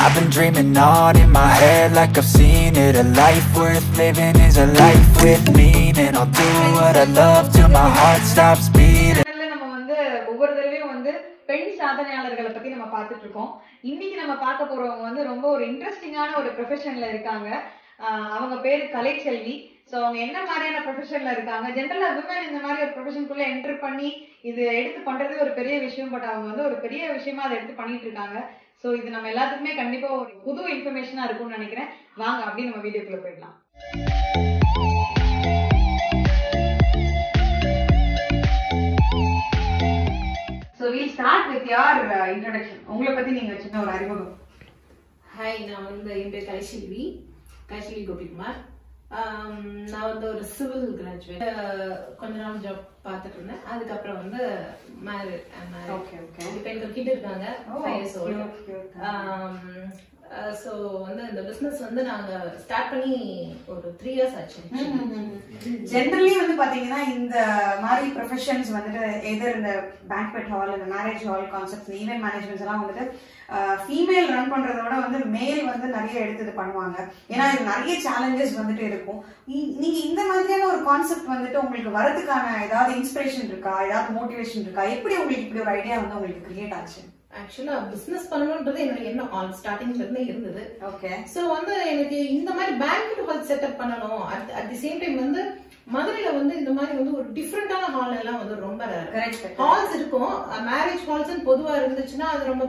I've been dreaming on in my head like I've seen it. A life worth living is a life with meaning. I'll do what I love till my heart stops beating. நம்ம வந்து ஒவ்வொரு தடவையும் வந்து பெண் சாதனையாளர்களை பத்தி நம்ம பார்த்துட்டு இருக்கோம். இன்னைக்கு நம்ம பார்க்க போறவங்க வந்து ரொம்ப ஒரு இன்ட்ரெஸ்டிங்கான ஒரு ப்ரொஃபஷன்ல இருக்காங்க. அவங்க பேரு கலைச்செல்வி. சோ அவங்க என்ன மாதிரியான ப்ரொஃபஷன்ல இருக்காங்க, ஜென்ரலா விமன் இந்த மாதிரி ஒரு ப்ரொஃபஷனுக்குள்ள என்டர் பண்ணி இது எடுத்து பண்றது ஒரு பெரிய விஷயம். பட் அவங்க வந்து ஒரு பெரிய விஷயமா அதை எடுத்து பண்ணிட்டு இருக்காங்க. சோ இது நம்ம எல்லாத்துக்குமே கண்டிப்பா ஒரு புது இன்ஃபர்மேஷனா இருக்கும்னு நினைக்கிறேன். வாங்க அப்படி நம்ம வீடியோக்குள்ள போயிடலாம். So we'll start with your introduction. உங்களை பத்தி நீங்க சின்ன ஒரு அறிமுகம். ஹாய், நான் வந்து என் பேர் கலைச்செல்வி கோபிகுமார். நான் வந்து ஒரு சிவில் கிராஜுவேட். கொஞ்ச நாள் ஜாப் பார்த்துட்டு இருந்தேன். அதுக்கப்புறம் வந்து மேரிட். இப்போ எனக்கு கிட்ட இருக்காங்க 5 years old. ஸோ வந்து இந்த பிசினஸ் வந்து நாங்க ஸ்டார்ட் பண்ணி ஒரு 3 years ஆச்சு. ஜென்ரலி வந்து பாத்தீங்கன்னா இந்த மாதிரி ப்ரொஃபஷன்ஸ் வந்துட்டு எதர் இந்த பேங்க்வெட் ஹால், இந்த marriage hall concept, event managements எல்லாம் வந்துட்டு ஃபீமேல் ரன் பண்றதோட வந்து மேல் வந்து நிறைய எடுத்து இது பண்ணுவாங்க. ஏன்னா இது நிறைய சேலஞ்சஸ் வந்துட்டு இருக்கும். நீங்க இந்த மாதிரியான ஒரு கான்செப்ட் வந்துட்டு உங்களுக்கு வரதுக்கான ஏதாவது இன்ஸ்பிரேஷன் இருக்கா, ஏதாவது மோட்டிவேஷன் இருக்கா? எப்படி உங்களுக்கு இப்படி ஒரு ஐடியா வந்து உங்களுக்கு கிரியேட் ஆச்சு? ஆக்சுவலா பிசினஸ் பண்ணணும்ன்றது என்னோட எண்ணம் ஆல் ஸ்டார்டிங்ல இருந்தே இருந்தது. ஓகே. சோ வந்து எனக்கு இந்த மாதிரி பேங்க்வெட் ஹால் செட்டப் பண்ணணும். அட் தி சேம் டைம் வந்து மதுரையில வந்து இந்த மாதிரி வந்து ஒரு டிஃப்ரெண்டான ஹால் எல்லாம் வந்து ரொம்ப ஹால்ஸ் இருக்கும். மேரேஜ் ஹால்ஸ் பொதுவா இருந்துச்சுன்னா அது ரொம்ப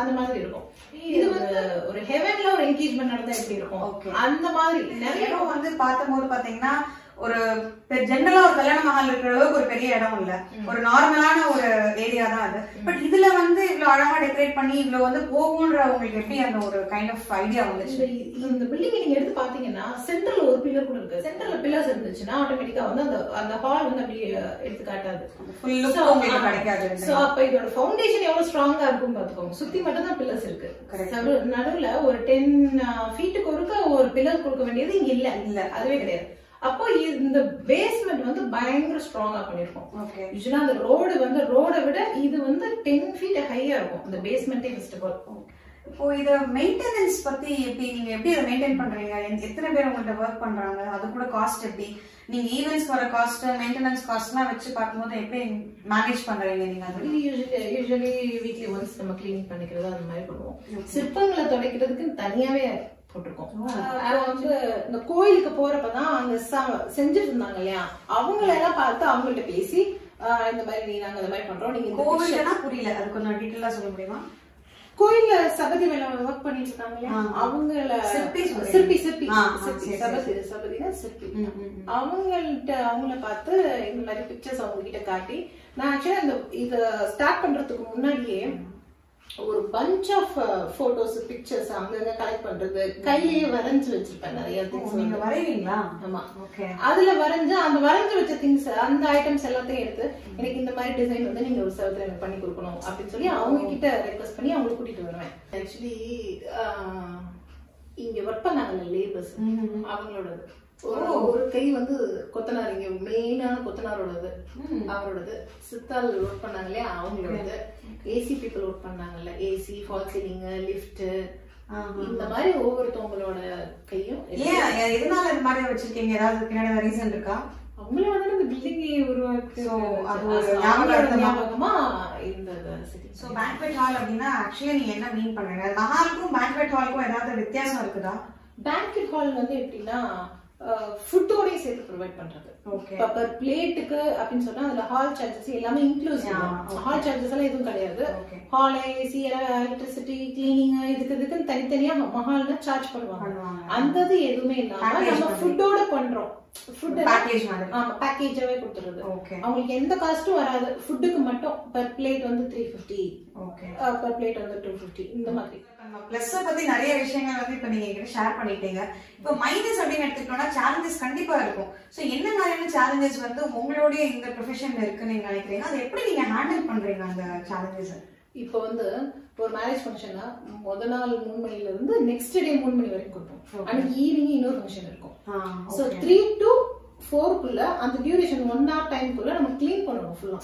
அந்த மாதிரி இருக்கும். இது வந்து ஒரு ஹெவன்ல ஒரு என்கேஜ்மெண்ட் நடந்தா எப்படி இருக்கும் அந்த மாதிரி நிறைய வந்து பார்க்கும்போது பாத்தீங்கன்னா ஒரு ஜென்ரலா ஒரு கல்யாண மஹால் இருக்கிற அளவுக்கு ஒரு பெரிய இடம் இல்ல, ஒரு நார்மலான ஒரு ஏரியா தான் அது. பட் இதுல வந்து இவ்வளவு அழகா டெக்கரேட் பண்ணி இவ்வளவு வந்து போகும்ன்ற உங்களுக்கு எப்படி அந்த ஒரு கைண்ட் ஆஃப் ஐடியா வந்துச்சு? இந்த பில்டிங் நீங்க எடுத்து பாத்தீங்கன்னா சென்ட்ரல் ஒரு பில்லர் கூட இருக்கு. சென்ட்ரல்ல பில்லர்ஸ் இருந்துச்சுன்னா ஆட்டோமேட்டிக்கா வந்து அந்த ஹால் வந்து அப்படியே எடுத்து காட்டாது, கிடைக்காது. சோ அப்ப இதோட ஃபவுண்டேஷன் எவ்வளவு ஸ்ட்ராங்கா இருக்கும் பாத்துக்கோங்க. சுத்தி மட்டும் தான் பில்லர்ஸ் இருக்கு. நடுவுல ஒரு 10 feet ஒருக்க ஒரு பில்லர் கொடுக்க வேண்டியது இங்க இல்ல, அதுவே கிடையாது. அப்போ இந்த பேஸ்மெண்ட் வந்து பயங்கர ஸ்ட்ராங்கா பண்ணிருக்கோம். யூசுவலா அந்த ரோட விட இது வந்து 10 feet ஹையா இருக்கும் இந்த பேஸ்மெண்டே. ஃபர்ஸ்ட் ஆஃப் ஆல் இப்போ இத மெயின்டெனன்ஸ் பத்தி எப்படி நீங்க எப்படி இத மெயின்டைன் பண்றீங்க? எத்தனை பேர் உங்கள்ட்ட ஒர்க் பண்றாங்க? அது கூட காஸ்ட் எப்படி? நீங்க ஈவென்ட்ஸ் வர காஸ்ட், மெயின்டெனன்ஸ் காஸ்ட்லாம் வச்சு பார்க்கும்போது எப்படி மேனேஜ் பண்றீங்க நீங்க? அது யூசுவலி வீக்லி ஒன்ஸ் நம்ம கிளீன் பண்ணிக்கிறது அந்த மாதிரி பண்ணுவோம். சிற்பங்களை துடைக்கிறதுக்கு தனியாவே போட்டிருக்கோம். வந்து இந்த கோயிலுக்கு போறப்பதான் அங்க செஞ்சுட்டு இருந்தாங்க இல்லையா, அவங்கள எல்லாம் பார்த்து அவங்கள்ட்ட பேசி இந்த மாதிரி நாங்க இந்த மாதிரி பண்றோம். நீங்க கோவில்னா புரியல, அது கொஞ்சம் டீட்டெயிலா சொல்ல முடியுமா? கோயில்ல சபதி வேலை ஒர்க் பண்ணிட்டு இருக்காங்க இல்லையா, அவங்கள சிற்பி அவங்கள பார்த்து இந்த மாதிரி பிக்சர்ஸ் அவங்க கிட்ட காட்டி, நான் ஆக்சுவலா இத ஸ்டார்ட் பண்றதுக்கு முன்னாடியே ஒரு பஞ்ச் ஆஃப் போட்டோஸ் பிக்சர்ஸ் அங்கங்க கலெக்ட் பண்றது, கையிலேயே வரைஞ்சு வச்சிருப்பேன் நிறைய திங்ஸ். நீங்க வரைவீங்களா? ஆமா. அதுல அந்த வரைஞ்சு வச்ச திங்ஸ், அந்த ஐட்டம்ஸ் எல்லாத்தையும் எடுத்து எனக்கு இந்த மாதிரி டிசைன் வந்து நீங்க ஒரு செவத்துல எனக்கு பண்ணி கொடுக்கணும் அப்படின்னு சொல்லி அவங்க கிட்ட ரெக்வஸ்ட் பண்ணி அவங்களை கூட்டிட்டு வருவேன். ஆக்சுவலி இங்க ஒர்க் பண்ணாங்கல்ல லேபர்ஸ், அவங்களோடது ஒரு கை வந்து கொத்தனார், இங்க மெயினான கொத்தனாரோடது அவரோடது. சித்தால் ஒர்க் பண்ணாங்க இல்லையா அவங்களோடது. ஏசி பீப்புள் ஒர்க் பண்ணாங்கல்ல, ஏசி, ஃபால் சீலிங், லிஃப்ட், இந்த மாதிரி ஒவ்வொருத்தவங்களோட கையும். எதனால இந்த மாதிரி வச்சிருக்கீங்க? ஏதாவது பின்னாடி ரீசன் இருக்கா? அவங்களோட இந்த பில்டிங் உருவாக்கு ஞாபகமா இருந்தது. சோ பேங்க்வெட் ஹால் அப்படின்னா ஆக்சுவலி நீங்க என்ன மீன் பண்றீங்க? மஹாலுக்கும் பேங்க்வெட் ஹாலுக்கும் ஏதாவது வித்தியாசம் இருக்குதா? பேங்க்வெட் ஹால் வந்து எப்படின்னா ஃபுட்டோடய சேர்த்து ப்ரொவைட் பண்றது. பர் பிளேட்டுக்கு அப்படின்னு சொன்னா அதுல ஹால் சார்ஜஸ் எல்லாமே இன்க்ளூசிவ். ஹால் சார்ஜஸ் எல்லாம் எதுவும் கிடையாது. ஹால், ஏசி, எலக்ட்ரிசிட்டி, கிளீனிங், இதுக்குன்னு தனித்தனியா மஹால்ல சார்ஜ் பண்ணுவாங்க. அந்த இது எதுவுமே இல்லாம நம்ம ஃபுட்டோட பண்றோம். ஃபுட் பேக்கேஜ் மாதிரி. ஆமா, பேக்கேஜாவே கொடுத்துறது. அவங்களுக்கு எந்த காஸ்டும் வராது. ஃபுட்டுக்கு மட்டும் பர் பிளேட் வந்து 350, பர் பிளேட் வந்து 250, இந்த மாதிரி. பிளஸ் பத்தி நிறைய விஷயங்கள் வந்து இப்ப நீங்க என்கிட்ட ஷேர் பண்ணிட்டீங்க. இப்ப மைனஸ் அப்படின்னு எடுத்துக்கிட்டோம்னா சேலஞ்சஸ் கண்டிப்பா இருக்கும். சோ என்ன மாதிரியான சேலஞ்சஸ் வந்து உங்களுடைய இந்த ப்ரொஃபஷன்ல இருக்குன்னு நீங்க நினைக்கிறீங்க? அதை எப்படி நீங்க ஹேண்டில் பண்றீங்க அந்த சேலஞ்சஸ்? இப்போ வந்து ஒரு மேரேஜ் ஃபங்க்ஷன்னா முத நாள் 3 மணில இருந்து நெக்ஸ்ட் டே 3 மணி வரைக்கும் கொடுப்போம். அன்னைக்கு ஈவினிங் இன்னொரு ஃபங்க்ஷன் இருக்கும். சோ 3 to 4 அந்த டியூரேஷன் 1 hour டைம்க்குள்ள நம்ம கிளீன் பண்ணணும் ஃபுல்லா.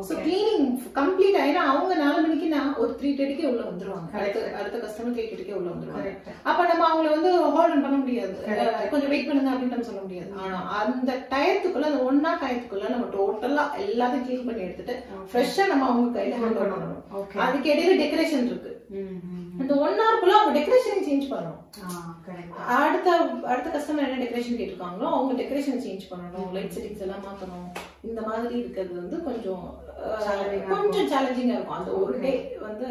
சோ கிளீனிங் கம்ப்ளீட் ஆயினா அவங்க 4 மணிக்கு நான் ஒரு 3:30க்கு உள்ள வந்துருவாங்க. அடுத்த கஸ்டமர் 3:30க்கு உள்ள வந்துருவாங்க. அப்ப நம்ம அவங்கள வந்து ஹோல்ட் பண்ண முடியாது, கொஞ்சம் வெயிட் பண்ணுங்க அப்படின்னு நம்ம சொல்ல முடியாது. ஆனா அந்த டயத்துக்குள்ள அந்த 1 hour டயத்துக்குள்ள நம்ம டோட்டலா எல்லாத்தையும் கிளீன் பண்ணி எடுத்துட்டு ஃப்ரெஷ்ஷா நம்ம அவங்க கையில ஹேண்ட் ஓவர் பண்ணணும். அதுக்கு இடையில டெக்கரேஷன் இருக்கு. அந்த 1 hourக்குள்ள அவங்க டெக்கரேஷனை சேஞ்ச் பண்ணணும். அடுத்த கஸ்டமர் என்ன டெக்கரேஷன் கேட்டிருக்காங்களோ அவங்க டெக்கரேஷன் சேஞ்ச் பண்ணணும், லைட் செட்டிங்ஸ் எல்லாம் மாத்தணும். இந்த மாதிரி இருக்கிறது வந்து கொஞ்சம் சேலஞ்சிங்கா இருக்கும் அந்த ஒரு டே வந்து.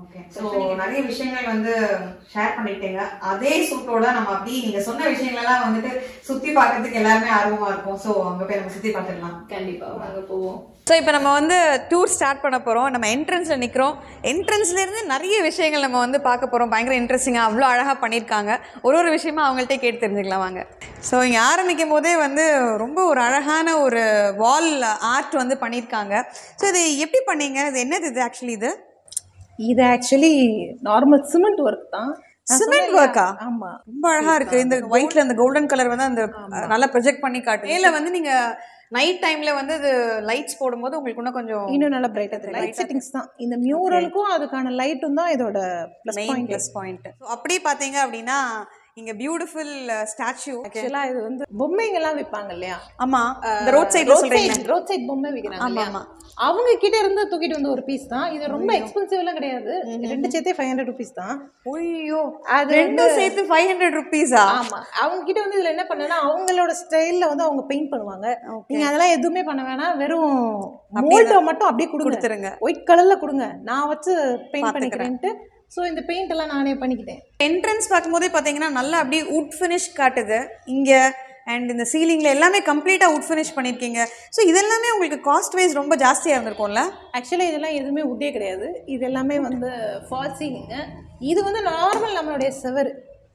ஓகே, சோ நிறைய விஷயங்கள் வந்து ஷேர் பண்ணிட்டீங்க. அதே சூட்டோட நம்ம அப்படி நீங்க சொன்ன விஷயங்கள் எல்லாம் வந்துட்டு சுத்தி பார்க்கிறதுக்கு எல்லாருமே ஆர்வமா இருக்கும். சோ அங்க போய் நம்ம சுத்தி பார்த்துடலாம். கண்டிப்பா அங்க போவோம். ஸோ இப்போ நம்ம வந்து டூர் ஸ்டார்ட் பண்ண போகிறோம். நம்ம என்ட்ரன்ஸில் நிற்கிறோம். என்ட்ரன்ஸ்லேருந்து நிறைய விஷயங்கள் நம்ம வந்து பார்க்க போகிறோம். பயங்கர இன்ட்ரெஸ்டிங்காக அவ்வளோ அழகாக பண்ணியிருக்காங்க. ஒரு விஷயமா அவங்கள்ட்ட கேட்டு தெரிஞ்சுக்கலாம் வாங்க. ஸோ இங்கே ஆரம்பிக்கும் போதே வந்து ரொம்ப ஒரு அழகான ஒரு வால் ஆர்ட் வந்து பண்ணியிருக்காங்க. ஸோ இது எப்படி பண்ணீங்க? இது என்னது இது ஆக்சுவலி? இது ஆக்சுவலி நார்மல் சிமெண்ட் ஒர்க் தான். சிமெண்ட் ஒர்க்கா? ஆமா, ரொம்ப அழகா இருக்கு. இந்த ஒயிட்ல அந்த கோல்டன் கலர் வந்து அந்த நல்லா ப்ரொஜெக்ட் பண்ணி காட்டு. மேல வந்து நீங்க நைட் டைம்ல வந்து இது லைட்ஸ் போடும்போது உங்களுக்கு இன்னும் நல்லா பிரைட்டா தெரியும். லைட் செட்டிங்ஸ் தான். இந்த மியூரலுக்கும் அதுக்கான லைட்டும் தான் இதோட ப்ளஸ் பாயிண்ட். அப்படியே பாத்தீங்க அப்படின்னா இங்க பியூட்டிஃபுல் ஸ்டாச்சு. ஆக்சுவலா இது வந்து பொம்மைங்க எல்லாம் விற்பாங்க இல்லையா? ஆமா, இந்த ரோட் சைட் பொம்மை விற்கிறாங்க. ஆமா, அவங்க கிட்ட இருந்து தூக்கிட்டு வந்து ஒரு பீஸ் தான். இது ரொம்ப எக்ஸ்பென்சிவ் எல்லாம் கிடையாது. ரெண்டு சேர்த்தே 500 rupees தான். ஐயோ, அது ரெண்டு சேர்த்து 500 rupees? ஆமா, அவங்க கிட்ட வந்து இதுல என்ன பண்ணனா அவங்களோட ஸ்டைல்ல வந்து அவங்க பெயிண்ட் பண்ணுவாங்க. நீங்க அதெல்லாம் எதுவுமே பண்ண வேணாம், வெறும் மோல்ட மட்டும் அப்படியே கொடுத்துருங்க. ஒயிட் கலர்ல கொடுங்க, நான் வச்சு பெயிண்ட் பண்ணிக்கிறேன்ட்டு. ஸோ இந்த பெயிண்ட் எல்லாம் நானே பண்ணிக்கிட்டேன். என்ட்ரன்ஸ் பார்க்கும்போதே பார்த்தீங்கன்னா நல்லா அப்படியே உட் ஃபினிஷ் காட்டுது இங்கே. அண்ட் இந்த சீலிங்கில் எல்லாமே கம்ப்ளீட்டாக உட் ஃபினிஷ் பண்ணியிருக்கீங்க. ஸோ இதெல்லாமே உங்களுக்கு காஸ்ட் வைஸ் ரொம்ப ஜாஸ்தியாக இருந்திருக்கும்ல? ஆக்சுவலாக இதெல்லாம் எதுவுமே உட்டே கிடையாது. இது எல்லாமே வந்து ஃபால் சீலிங்கு. இது வந்து நார்மல் நம்மளுடைய செவர்.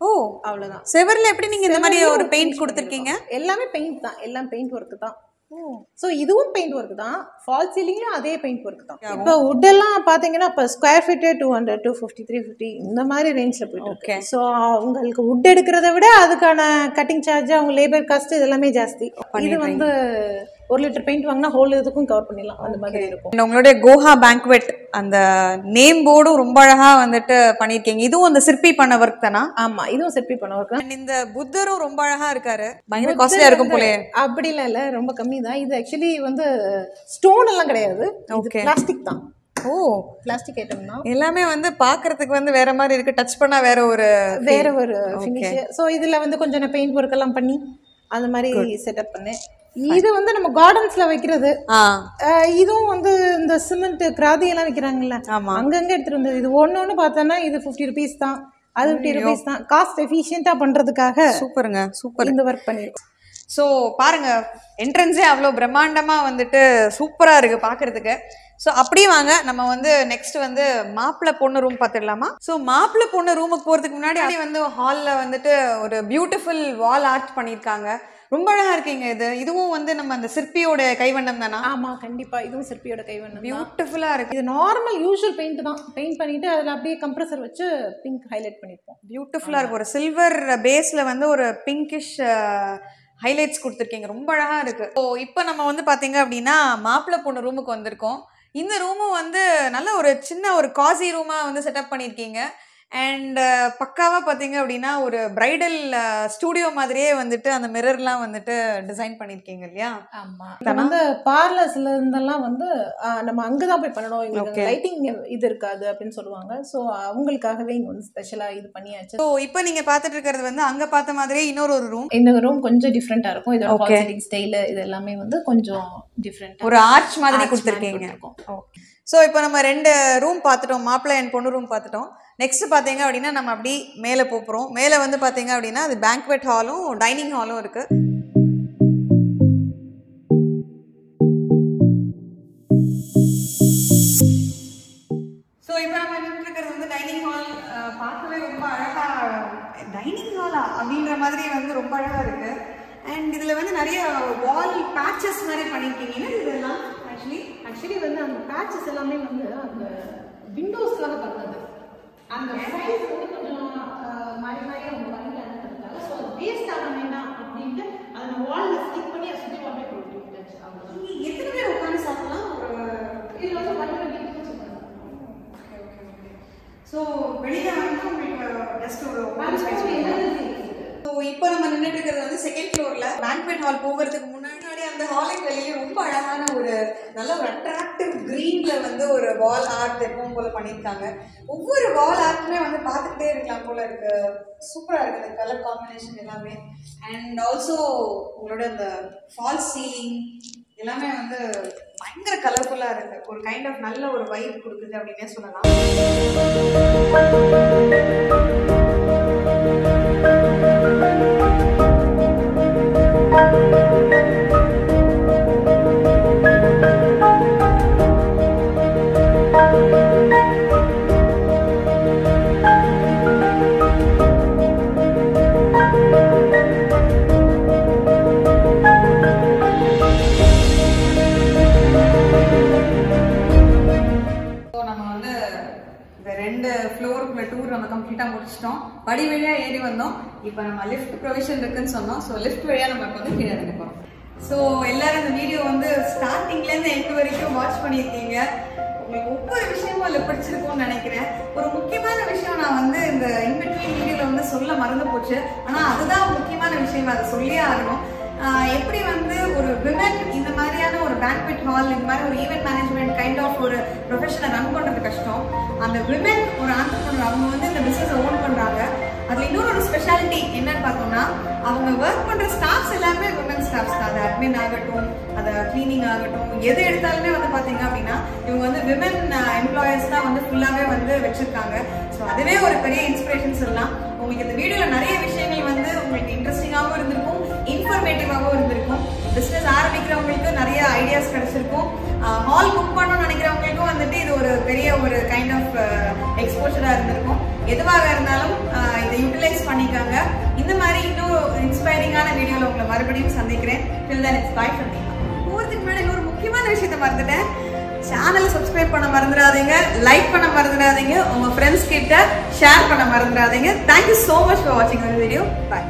ஓ, அவ்வளோதான். செவரில் எப்படி நீங்கள் இந்த மாதிரி ஒரு பெயிண்ட் கொடுத்துருக்கீங்க? எல்லாமே பெயிண்ட் தான், எல்லாம் பெயிண்ட் ஒர்க்கு தான். சோ இதுவும் பெயிண்ட் ஒர்க் தான். ஃபால் சீலிங்லயும் அதே பெயிண்ட் ஒர்க் தான். இப்போ வுட் எல்லாம் பாத்தீங்கன்னா இப்போ ஸ்கொயர் ஃபீட் 200, 250, 350 இந்த மாதிரி ரேஞ்ச்ல போயிட்டு இருக்கு. சோ உங்களுக்கு வுட் எடுக்கிறத விட அதுக்கான கட்டிங் சார்ஜ், அவங்க லேபர் காஸ்ட் இதெல்லாமே ஜாஸ்தி. இது வந்து 1 லிட்டர் பெயிண்ட் வாங்கினா ஹோல் இதுக்கும் கவர் பண்ணிடலாம், அந்த மாதிரி இருக்கும். உங்களுடைய கோஹா பேங்க்வெட் அந்த நேம் போர்டும் ரொம்ப அழகா வந்துட்டு பண்ணிருக்கீங்க. இதுவும் அந்த சிற்பி பண்ண ஒர்க் தானா? ஆமா, இதுவும் சிற்பி பண்ண ஒர்க் தான். இந்த புத்தரும் ரொம்ப அழகா இருக்காரு. பயங்கர காஸ்ட்லியா இருக்கும் போல. அப்படி இல்ல, ரொம்ப கம்மி தான். இது ஆக்சுவலி வந்து ஸ்டோன் எல்லாம் கிடையாது, பிளாஸ்டிக் தான். ஓ, பிளாஸ்டிக் ஐட்டம் தான். எல்லாமே வந்து பாக்குறதுக்கு வந்து வேற மாதிரி இருக்கு, டச் பண்ணா வேற ஒரு ஃபினிஷ். சோ இதுல வந்து கொஞ்சம் நான் பெயிண்ட் ஒர்க் எல்லாம் பண்ணி அந்த மாதிரி செட்டப் பண்ணேன். இது வந்து நம்ம கார்டன்ஸ்ல வைக்கிறது. இதுவும் வந்து இந்த சிமெண்ட் கிராதி எல்லாம் வைக்கிறாங்கல்ல, அங்கங்க எடுத்துட்டு வந்தது. இது ஒண்ணு பார்த்தோன்னா இது 50 rupees தான், அது 50 rupees தான். காஸ்ட் எஃபிஷியன்டா பண்றதுக்காக சூப்பருங்க, சூப்பர் இந்த ஒர்க் பண்ணிருக்கோம். ஸோ பாருங்க, என்ட்ரன்ஸே அவ்வளோ பிரம்மாண்டமா வந்துட்டு சூப்பரா இருக்கு பாக்குறதுக்கு. ஸோ அப்படியே வாங்க நம்ம வந்து நெக்ஸ்ட் வந்து மாப்பிள்ளை பொண்ணு ரூம் பார்த்துடலாமா? ஸோ மாப்பிள்ளை பொண்ணு ரூமுக்கு போறதுக்கு முன்னாடி வந்து ஹால்ல வந்துட்டு ஒரு பியூட்டிஃபுல் வால் ஆர்ட் பண்ணியிருக்காங்க. ரொம்ப அழகா இருக்கீங்க. இதுவும் வந்து நம்ம அந்த சிற்பியோட கைவண்ணம் தானா? ஆமா, கண்டிப்பா இதுவும் சிற்பியோட கைவண்ணம். பியூட்டிஃபுல்லா இருக்கு. இது நார்மல் யூசுவல் பெயிண்ட் தான். பெயிண்ட் பண்ணிட்டு அதுல அப்படியே கம்ப்ரஸர் வச்சு பிங்க் ஹைலைட் பண்ணிருப்போம். பியூட்டிஃபுல்லா இருக்கு. ஒரு சில்வர் பேஸ்ல வந்து ஒரு பிங்கிஷ் ஹைலைட்ஸ் கொடுத்துருக்கீங்க. ரொம்ப அழகா இருக்கு. ஸோ இப்போ நம்ம வந்து பாத்தீங்க அப்படின்னா மாப்பிள்ளை பொண்ணு ரூமுக்கு வந்திருக்கோம். இந்த ரூமும் வந்து நல்ல ஒரு சின்ன ஒரு காசி ரூமா வந்து செட்டப் பண்ணியிருக்கீங்க. அண்ட் பக்காவா பார்த்தீங்க அப்படின்னா ஒரு பிரைடல் ஸ்டூடியோ மாதிரியே வந்துட்டு அந்த மிரர்லாம் வந்துட்டு டிசைன் பண்ணியிருக்கீங்க இல்லையா? ஆமா, வந்து பார்லர்ஸ்ல இருந்தெல்லாம் வந்து நம்ம அங்கதான் போய் பண்ணணும், லைட்டிங் இது இருக்காது அப்படின்னு சொல்லுவாங்க. ஸோ அவங்களுக்காகவே இங்க வந்து ஸ்பெஷலா இது பண்ணியாச்சு. ஸோ இப்போ நீங்க பார்த்துட்டு இருக்கிறது வந்து அங்க பார்த்த மாதிரியே இன்னொரு ரூம். இந்த ரூம் கொஞ்சம் டிஃப்ரெண்டா இருக்கும். இதோட ஃபால் சீலிங் ஸ்டைல் இது எல்லாமே வந்து கொஞ்சம் டிஃப்ரெண்ட், ஒரு ஆர்ச் மாதிரி கொடுத்துருக்கீங்க. ஓகே, ஸோ இப்போ நம்ம 2 ரூம் பார்த்துட்டோம், மாப்பிள்ளை அண்ட் பொண்ணு ரூம் பார்த்துட்டோம். நெக்ஸ்ட் பார்த்தீங்க அப்படின்னா நம்ம அப்படி மேலே போகிறோம். மேலே வந்து பார்த்தீங்க அப்படின்னா அது பேங்க்வெட் ஹாலும் டைனிங் ஹாலும் இருக்கு. ஸோ இப்போ நம்ம இருக்கிறது வந்து டைனிங் ஹால். பார்க்கவே ரொம்ப அழகா, டைனிங் ஹாலா அப்படின்ற மாதிரி வந்து ரொம்ப அழகா இருக்கு. அண்ட் இதுல வந்து நிறைய வால் பேட்சஸ் மாதிரி பண்ணிருக்கீங்க. இதெல்லாம் ஆக்சுவலி வந்து அந்த பேட்சஸ் எல்லாமே வந்து அந்த விண்டோஸ்க்காக பண்ணது. அந்த சைஸ் வந்து கொஞ்சம் மாறி அவங்க பண்ணிட்டாங்க. ஸோ வேஸ்ட் ஆக வேண்டாம் அப்படின்ட்டு அதை அந்த வால்ல ஸ்டிக் பண்ணி சுத்தி பண்ணி கொடுத்துட்டாச்சு. நீங்க எத்தனை பேர் உட்கார்ந்து சாப்பிடலாம்? இதுல வந்து 120 people சாப்பிடலாம். சோ வெளியில வந்து உங்களுக்கு ஜஸ்ட் ஒரு ஓபன் ஸ்பேஸ் இருக்கு. ஸோ இப்போ நம்ம நின்றுட்டு இருக்கிறது வந்து செகண்ட் ஃப்ளோர்ல பேங்க்வெட் ஹால் போகிறதுக்கு முன்னாடி அந்த ஹாலுக்கு வெளியே ரொம்ப அழகான ஒரு நல்ல ஒரு அட்ராக்டிவ் கிரீன்ல வந்து ஒரு வால் ஆர்ட் எப்பவும் போல பண்ணியிருக்காங்க. ஒவ்வொரு வால் ஆர்ட்டுமே வந்து பார்த்துக்கிட்டே இருக்கலாம் போல இருக்கு. சூப்பராக இருக்கு அந்த கலர் காம்பினேஷன் எல்லாமே. அண்ட் ஆல்சோ உங்களோட அந்த ஃபால் சீலிங் எல்லாமே வந்து பயங்கர கலர்ஃபுல்லாக இருக்கு. ஒரு கைண்ட் ஆஃப் நல்ல ஒரு வைப் கொடுக்குது அப்படின்னே சொல்லலாம். படி வழியா ஏறி வந்தோம். இப்போ நம்ம லிஃப்ட் ப்ரொவிஷன் இருக்குன்னு சொன்னோம். ஸோ லிஃப்ட் வழியா நம்ம இப்போ வந்து கீழே இறங்க போறோம். ஸோ எல்லாரும் இந்த வீடியோ வந்து ஸ்டார்டிங்ல இருந்து எண்டு வரைக்கும் வாட்ச் பண்ணியிருக்கீங்க. உங்களுக்கு ஒவ்வொரு விஷயமும் அதில் பிடிச்சிருக்கும்னு நினைக்கிறேன். ஒரு முக்கியமான விஷயம் நான் வந்து இந்த இன்பிட்வீன் வீடியோல வந்து சொல்ல மறந்து போச்சு. ஆனா அதுதான் முக்கியமான விஷயம், அதை சொல்லியே ஆகணும். எப்படி வந்து ஒரு விமன் இந்த மாதிரியான ஒரு பேங்க்வெட் ஹால், இந்த மாதிரி ஒரு ஈவென்ட் மேனேஜ்மெண்ட் கைண்ட் ஆஃப் ஒரு ப்ரொஃபஷனை ரன் பண்றது கஷ்டம். அந்த விமன் ஒரு ஆண்டர்பிரனர் அவங்க வந்து இந்த பிசினஸ் ஓன் பண்றாங்க. அதுல இன்னொரு ஸ்பெஷாலிட்டி என்னன்னு பார்த்தோம்னா, அவங்க ஒர்க் பண்ற ஸ்டாஃப்ஸ் எல்லாமே விமன் ஸ்டாஃப்ஸ் தான். அது அட்மின் ஆகட்டும், அது கிளீனிங் ஆகட்டும், எது எடுத்தாலுமே வந்து பாத்தீங்க அப்படின்னா இவங்க வந்து விமன் எம்ப்ளாயர்ஸ் தான் வந்து ஃபுல்லாவே வந்து வச்சிருக்காங்க. ஸோ அதுவே ஒரு பெரிய இன்ஸ்பிரேஷன் சொல்லலாம். உங்களுக்கு இந்த வீடியோல நிறைய விஷயங்கள் வந்து உங்களுக்கு இன்ட்ரெஸ்டிங்காகவும் இருந்திருக்கும், இன்ஃபர்மேட்டிவாகவும் இருந்திருக்கும். பிசினஸ் ஆரம்பிக்கிறவங்களுக்கு நிறைய ஐடியாஸ் கிடைச்சிருக்கும். ஹால் புக் பண்ணணும்னு நினைக்கிறவங்களுக்கும் வந்துட்டு இது ஒரு பெரிய ஒரு கைண்ட் ஆஃப் எக்ஸ்போஷரா இருந்திருக்கும். எதுவாக இருந்தாலும் இதை யூட்டிலைஸ் பண்ணிக்காங்க. இந்த மாதிரி இன்னும் இன்ஸ்பைரிங்கான வீடியோல உங்களை மறுபடியும் சந்திக்கிறேன். Till then it's bye from me. போறதுக்கு முன்னாடி இன்னொரு முக்கியமான விஷயத்தை மறந்துட்டேன். சேனலை சப்ஸ்கிரைப் பண்ண மறந்துடாதீங்க, லைக் பண்ண மறந்துடாதீங்க, உங்க ஃப்ரெண்ட்ஸ் கிட்ட ஷேர் பண்ண மறந்துடாதீங்க. Thank you so much for watching this video. Bye.